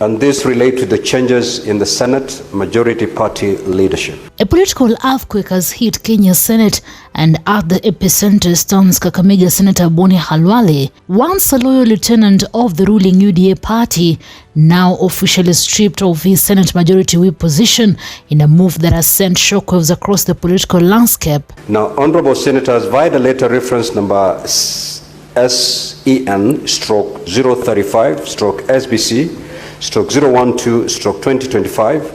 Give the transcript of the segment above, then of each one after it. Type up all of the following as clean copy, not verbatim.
and this relates to the changes in the Senate Majority Party leadership. A political earthquake has hit Kenya's Senate, and at the epicenter stands Kakamega Senator Boni Khalwale, once a loyal lieutenant of the ruling UDA party, now officially stripped of his Senate Majority Whip position in a move that has sent shockwaves across the political landscape. Now, Honorable Senators, via the letter reference number SEN/SBC/012/2025,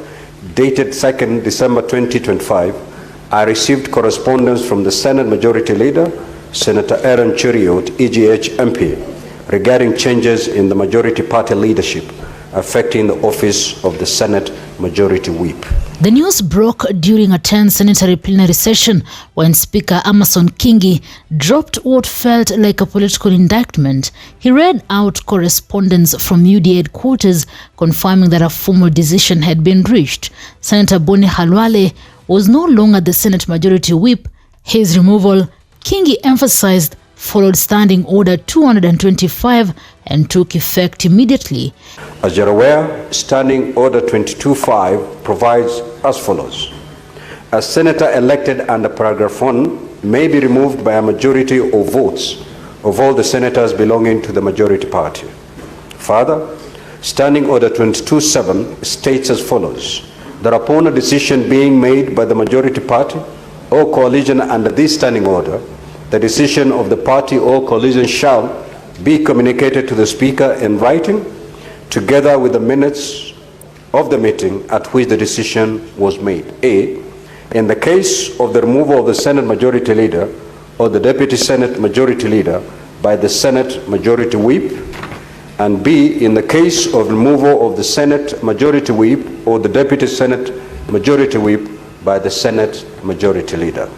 dated 2nd December 2025, I received correspondence from the Senate Majority Leader, Senator Aaron Cheriot, EGH MP, regarding changes in the Majority Party leadership affecting the office of the Senate Majority Whip. The news broke during a tense sanitary plenary session when Speaker Amason Kingi dropped what felt like a political indictment. He read out correspondence from UDA headquarters confirming that a formal decision had been reached. Senator Boni Khalwale was no longer the Senate Majority Whip. His removal, Kingi emphasized, followed Standing Order 225 and took effect immediately. As you're aware, Standing Order 225 provides as follows. A senator elected under paragraph 1 may be removed by a majority of votes of all the senators belonging to the majority party. Further, Standing Order 227 states as follows, that upon a decision being made by the majority party or coalition under this standing order, the decision of the party or coalition shall be communicated to the Speaker in writing, together with the minutes of the meeting at which the decision was made. A, in the case of the removal of the Senate Majority Leader or the Deputy Senate Majority Leader by the Senate Majority Whip, and B, in the case of removal of the Senate Majority Whip or the Deputy Senate Majority Whip by the Senate Majority Leader.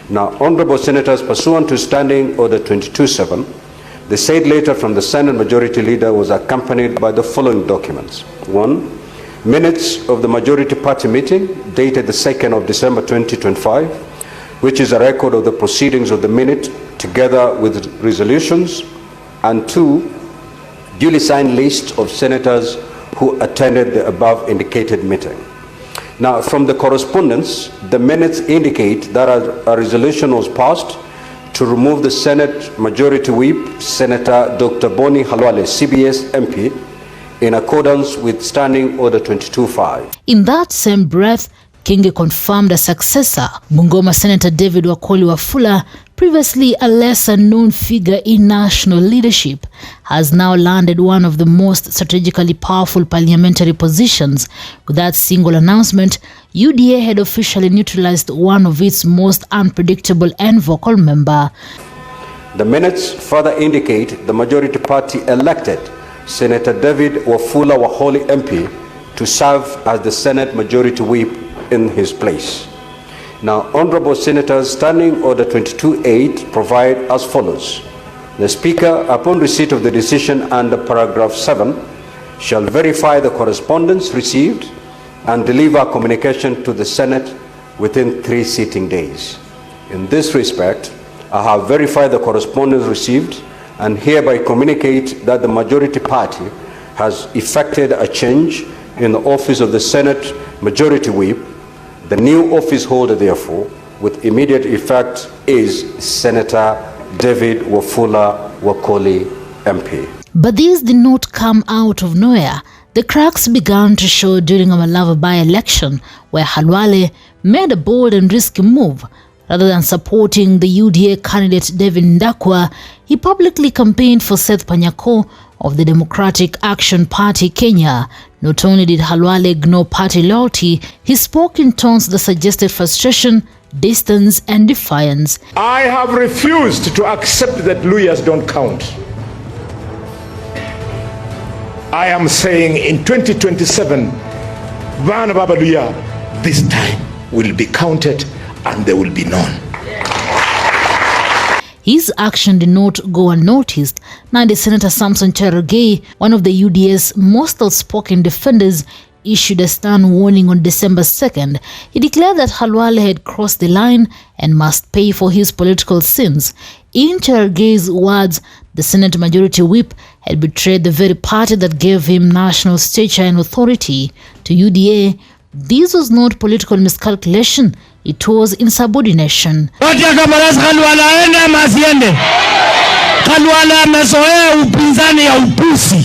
Now, Honorable Senators, pursuant to Standing Order 227, the said letter from the Senate Majority Leader was accompanied by the following documents. 1. Minutes of the Majority Party meeting dated the 2nd of December 2025, which is a record of the proceedings of the minute together with resolutions. And 2. Duly signed list of senators who attended the above indicated meeting. Now, from the correspondence, the minutes indicate that a resolution was passed to remove the Senate Majority Whip, Senator Dr. Boni Khalwale, CBS MP, in accordance with Standing Order 225. In that same breath, Kingi confirmed a successor, Bungoma Senator David Wakoli Wafula, previously a lesser-known figure in national leadership, has now landed one of the most strategically powerful parliamentary positions. With that single announcement, UDA had officially neutralized one of its most unpredictable and vocal member. The minutes further indicate the Majority Party elected Senator David Wafula Wakoli MP to serve as the Senate Majority Whip in his place. Now, Honorable Senators, Standing Order 228 provide as follows. The Speaker, upon receipt of the decision under paragraph 7, shall verify the correspondence received and deliver communication to the Senate within 3 sitting days. In this respect, I have verified the correspondence received and hereby communicate that the Majority Party has effected a change in the office of the Senate Majority Whip. The new office holder, therefore, with immediate effect is Senator David Wafula Wakoli MP. But these did not come out of nowhere. The cracks began to show during a Malava by-election, where Khalwale made a bold and risky move. Rather than supporting the UDA candidate David Ndakwa, he publicly campaigned for Seth Panyako of the Democratic Action Party Kenya. Not only did Khalwale ignore party loyalty, he spoke in tones that suggested frustration, distance, and defiance. I have refused to accept that lawyers don't count. I am saying in 2027, Bana Babaluya, this time will be counted and there will be none. His action did not go unnoticed. Nandi Senator Samson Cherargei, one of the UDA's most outspoken defenders, issued a stern warning on December 2nd. He declared that Khalwale had crossed the line and must pay for his political sins. In Cherargei's words, the Senate Majority Whip had betrayed the very party that gave him national stature and authority. To UDA, this was not political miscalculation, it was insubordination. Khalwale amezoea upinzani ya upusi.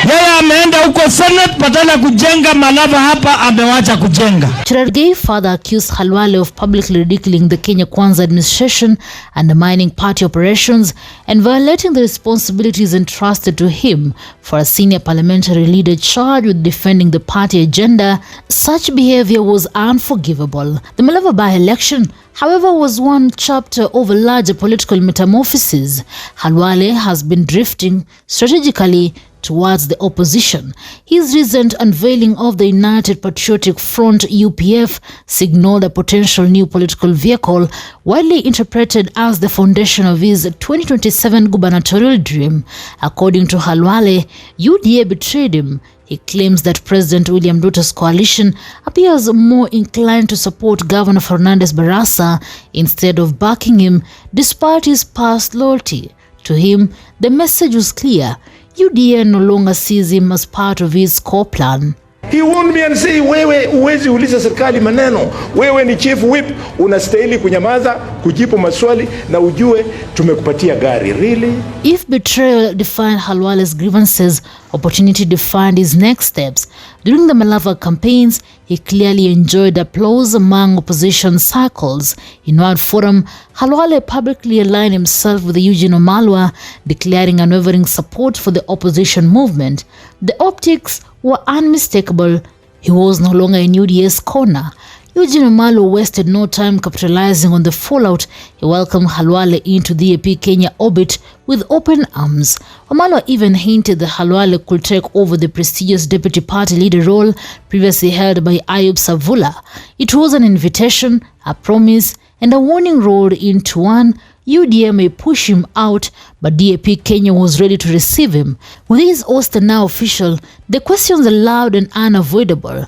Yeye ameenda huko Senate badala kujenga Malava, hapa amewacha kujenga. Cherargei further accused Khalwale of publicly ridiculing the Kenya Kwanza administration, undermining party operations, and violating the responsibilities entrusted to him for a senior parliamentary leader charged with defending the party agenda. Such behavior was unforgivable. The Malava by-election, however, was one chapter of a larger political metamorphosis. Khalwale has been drifting strategically towards the opposition. His recent unveiling of the United Patriotic Front (UPF) signaled a potential new political vehicle, widely interpreted as the foundation of his 2027 gubernatorial dream. According to Khalwale, UDA betrayed him. He claims that President William Ruto's coalition appears more inclined to support Governor Fernandez Barasa instead of backing him, despite his past loyalty. To him, the message was clear. UDA no longer sees him as part of his core plan. He won't be and say, wewe uwezi uliza serikali maneno. Wewe ni chief whip, unastahili kunyamaza, kujibu maswali na ujue tumekupatia gari. Really? If betrayal defined Khalwale's grievances, opportunity defined his next steps. During the Malava campaigns, he clearly enjoyed applause among opposition circles. In one forum, Khalwale publicly aligned himself with Eugene Wamalwa, declaring unwavering support for the opposition movement. The optics were unmistakable. He was no longer in UDA's corner. Eugene Wamalwa wasted no time capitalizing on the fallout. He welcomed Khalwale into the DAP Kenya orbit with open arms. Wamalwa even hinted that Khalwale could take over the prestigious deputy party leader role previously held by Ayub Savula. It was an invitation, a promise, and a warning rolled into one. UDA may push him out, but DAP Kenya was ready to receive him. With his ouster now official, the questions are loud and unavoidable.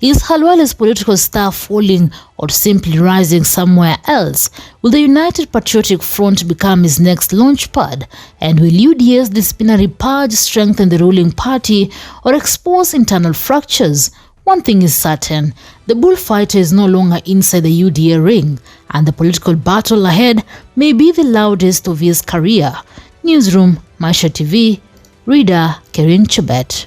Is Khalwale's political star falling or simply rising somewhere else? Will the United Patriotic Front become his next launchpad? And will UDA's disciplinary purge strengthen the ruling party or expose internal fractures? One thing is certain, the bullfighter is no longer inside the UDA ring, and the political battle ahead may be the loudest of his career. Newsroom, Maisha TV, Reader, Kering Chebet.